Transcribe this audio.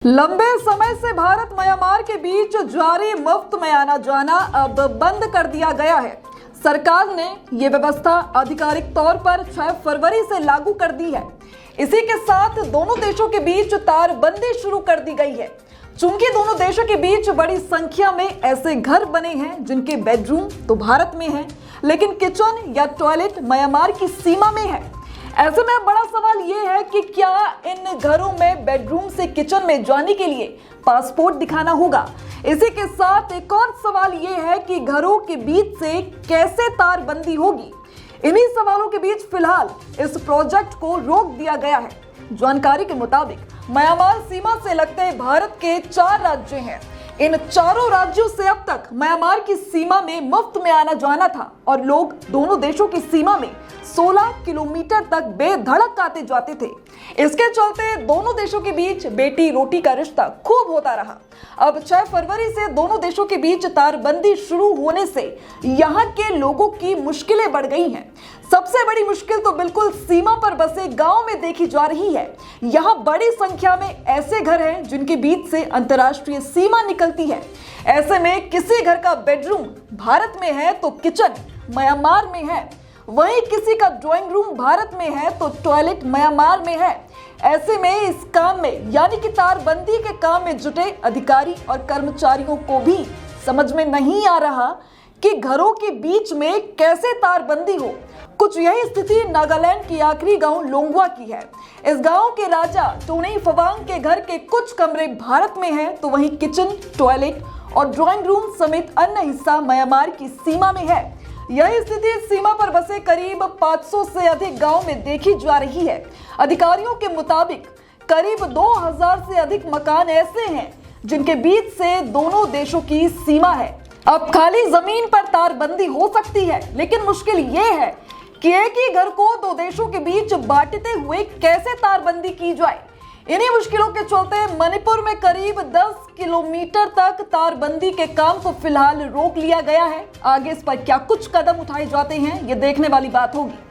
लंबे समय से भारत म्यांमार के बीच जारी मुफ्त में आना जाना अब बंद कर दिया गया है। सरकार ने ये व्यवस्था आधिकारिक तौर पर 6 फरवरी से लागू कर दी है। इसी के साथ दोनों देशों के बीच तारबंदी शुरू कर दी गई है। चूंकि दोनों देशों के बीच बड़ी संख्या में ऐसे घर बने हैं जिनके बेडरूम तो भारत में हैं, लेकिन किचन या टॉयलेट म्यांमार की सीमा में है। ऐसे में बड़ा सवाल ये है कि क्या इन घरों में बेडरूम से किचन में जाने के लिए पासपोर्ट दिखाना होगा। इसी के साथ एक और सवाल ये है कि घरों के बीच से कैसे तारबंदी होगी। इन्हीं सवालों के बीच फिलहाल इस प्रोजेक्ट को रोक दिया गया है। जानकारी के मुताबिक म्यांमार सीमा से लगते भारत के 4 राज्य हैं। इन चारों राज्यों से अब तक म्यांमार की सीमा में मुफ्त में आना जाना था और लोग दोनों देशों की सीमा में 16 किलोमीटर तक बेधड़क आते जाते थे। इसके चलते दोनों देशों के बीच बेटी रोटी का रिश्ता खूब होता रहा। अब 6 फरवरी से दोनों देशों के बीच तारबंदी शुरू होने से यहाँ के लोगों की मुश्किलें बढ़ गई हैं। सबसे बड़ी मुश्किल तो बिल्कुल सीमा पर बसे गांव में देखी जा रही है। यहाँ बड़ी संख्या में ऐसे घर हैं जिनके बीच से अंतर्राष्ट्रीय सीमा निकलती है। ऐसे में किसी घर का बेडरूम भारत में है तो किचन म्यांमार में है, वहीं किसी का ड्राइंग रूम भारत में है तो टॉयलेट म्यांमार में है। ऐसे में इस काम में यानी कि तारबंदी के काम में जुटे अधिकारी और कर्मचारियों को भी समझ में नहीं आ रहा कि घरों के बीच में कैसे तारबंदी हो। कुछ यही स्थिति नागालैंड की आखिरी गांव लोंगवा की है। इस गांव के राजा टोनेई फवांग के घर के कुछ कमरे भारत में हैं, तो वहीं किचन, टॉयलेट और ड्राइंग रूम समेत अन्य हिस्सा म्यांमार की सीमा में है। यही स्थिति सीमा पर बसे करीब 500 से अधिक गांव में देखी जा रही है। अधिकारियों के मुताबिक करीब 2000 से अधिक मकान ऐसे हैं जिनके बीच से दोनों देशों की सीमा है। अब खाली जमीन पर तारबंदी हो सकती है, लेकिन मुश्किल ये है कि एक ही घर को 2 देशों के बीच बांटते हुए कैसे तारबंदी की जाए। इन्हीं मुश्किलों के चलते मणिपुर में करीब 10 किलोमीटर तक तारबंदी के काम को फिलहाल रोक लिया गया है। आगे इस पर क्या कुछ कदम उठाए जाते हैं, ये देखने वाली बात होगी।